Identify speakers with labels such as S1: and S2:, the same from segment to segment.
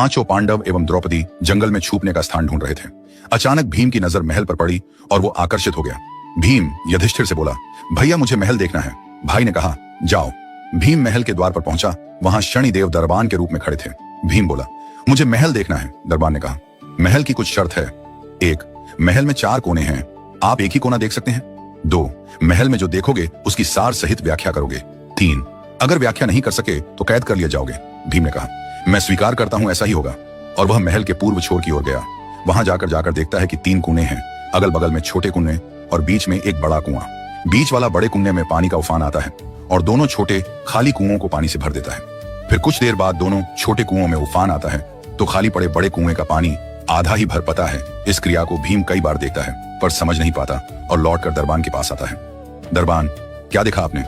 S1: पांचों पांडव एवं द्रौपदी जंगल में छुपने का स्थान ढूंढ रहे थे। अचानक भीम की नजर महल पर पड़ी और वो आकर्षित हो गया। भीम युधिष्ठिर से बोला, भैया मुझे महल देखना है। भाई ने कहा, जाओ। भीम महल के द्वार पर पहुंचा। वहां शनिदेव दरबान के रूप में खड़े थे। भीम बोला, मुझे महल देखना है। दरबान ने कहा, महल की कुछ शर्त है। 1, महल में 4 कोने हैं, आप एक ही कोना देख सकते हैं। 2, महल में जो देखोगे उसकी सार सहित व्याख्या करोगे। 3, अगर व्याख्या नहीं कर सके तो कैद कर लिया जाओगे। भीम ने कहा, मैं स्वीकार करता हूं ऐसा ही होगा। और वह महल के पूर्व छोर की ओर गया। वहां जाकर देखता है कि 3 कुएं हैं, अगल बगल में छोटे कुएं और बीच में एक बड़ा कुआं। बीच वाला बड़े कुएं में पानी का उफान आता है और दोनों छोटे खाली कुओं को पानी से भर देता है। फिर कुछ देर बाद दोनों छोटे कुओं में उफान आता है तो खाली पड़े बड़े कुएं का पानी आधा ही भर पाता है। इस क्रिया को भीम कई बार देखता है पर समझ नहीं पाता और लौटकर दरबान के पास आता है। दरबान, क्या देखा आपने?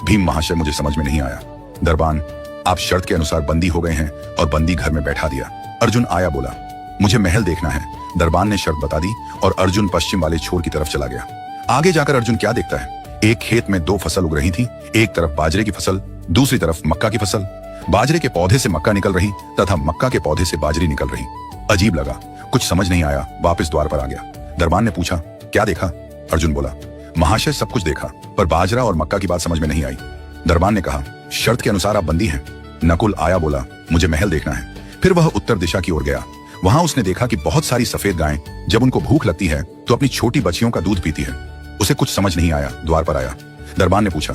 S1: भीम, महाशय मुझे समझ में नहीं आया। दरबान, आप शर्त के अनुसार बंदी हो गए हैं और बंदी घर में बैठा दिया। अर्जुन आया, बोला, मुझे महल देखना है। दरबान ने शर्त बता दी और अर्जुन पश्चिम वाले छोर की तरफ चला गया। आगे जाकर अर्जुन क्या देखता है? एक खेत में 2 फसल उग रही थी। एक तरफ बाजरे की फसल, दूसरी तरफ मक्का की फसल। बाजरे के पौधे से मक्का निकल रही तथा मक्का के पौधे से बाजरी निकल रही। अजीब लगा, कुछ समझ नहीं आया, वापस द्वार पर आ गया। दरबान ने पूछा, क्या देखा? अर्जुन बोला, महाशय सब कुछ देखा पर बाजरा और मक्का की बात समझ में नहीं आई। दरबान ने कहा, शर्त के अनुसार आप बंदी हैं। नकुल आया, बोला, मुझे महल देखना है। फिर वह उत्तर दिशा की ओर गया। वहां उसने देखा कि बहुत सारी सफेद गायें जब उनको भूख लगती है तो अपनी छोटी बच्चियों का दूध पीती है। उसे कुछ समझ नहीं आया, द्वार पर आया। दरबान ने पूछा,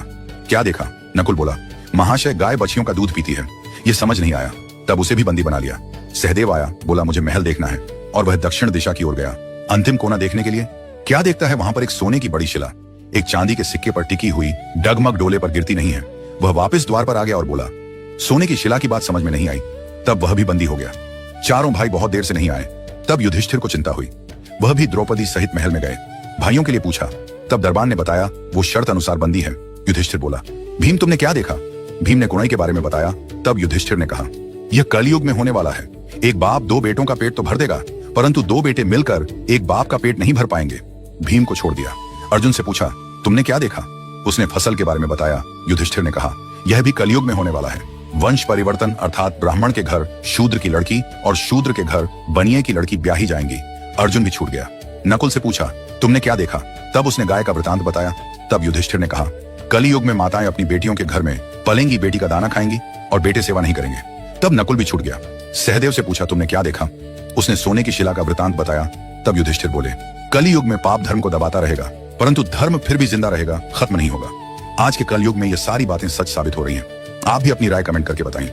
S1: क्या देखा? नकुल बोला, महाशय गाय बच्चियों का दूध पीती है। ये समझ नहीं आया, तब उसे भी बंदी बना लिया। सहदेव आया, बोला, मुझे महल देखना है और वह दक्षिण दिशा की ओर गया। अंतिम कोना देखने के लिए क्या देखता है? वहां पर एक सोने की बड़ी शिला एक चांदी के सिक्के पर टिकी हुई डगमग डोले पर गिरती नहीं है। वह वापस द्वार पर आ गया और बोला, सोने की शिला की बात समझ में नहीं आई। तब वह भी बंदी हो गया। चारों भाई बहुत देर से नहीं आए। तब युधिष्ठिर को चिंता हुई। वह भी द्रौपदी सहित महल में गए। भाइयों के लिए पूछा। तब दरबान ने बताया वो शर्त अनुसार बंदी है। युधिष्ठिर बोला, भीम तुमने क्या देखा? भीम ने कुणाई के बारे में बताया। तब युधिष्ठिर ने कहा, यह कलयुग में होने वाला है। एक बाप 2 बेटों का पेट तो भर देगा परंतु 2 बेटे मिलकर एक बाप का पेट नहीं भर पाएंगे। भीम को छोड़ दिया। अर्जुन से पूछा, तुमने क्या देखा? उसने फसल के बारे में बताया। युधिष्ठिर ने कहा, यह भी कलयुग में होने वाला है। वंश परिवर्तन अर्थात ब्राह्मण के घर शूद्र की लड़की और शूद्र के घर बनिए की लड़की ब्याही जाएंगी। अर्जुन भी छूट गया। नकुल से पूछा, तुमने क्या देखा? तब उसने गाय का वृतांत बताया। तब युधिष्ठिर ने कहा, कलयुग में माताएं अपनी बेटियों के घर में पलेंगी बेटी का दाना खाएंगी और बेटे सेवा नहीं करेंगे। तब नकुल भी छूट गया। सहदेव से पूछा, तुमने क्या देखा? उसने सोने की शिला का वृतांत बताया। तब युधिष्ठिर बोले, कलयुग में पाप धर्म को दबाता रहेगा परंतु धर्म फिर भी जिंदा रहेगा, खत्म नहीं होगा। आज के कलयुग में ये सारी बातें सच साबित हो रही हैं। आप भी अपनी राय कमेंट करके बताएं।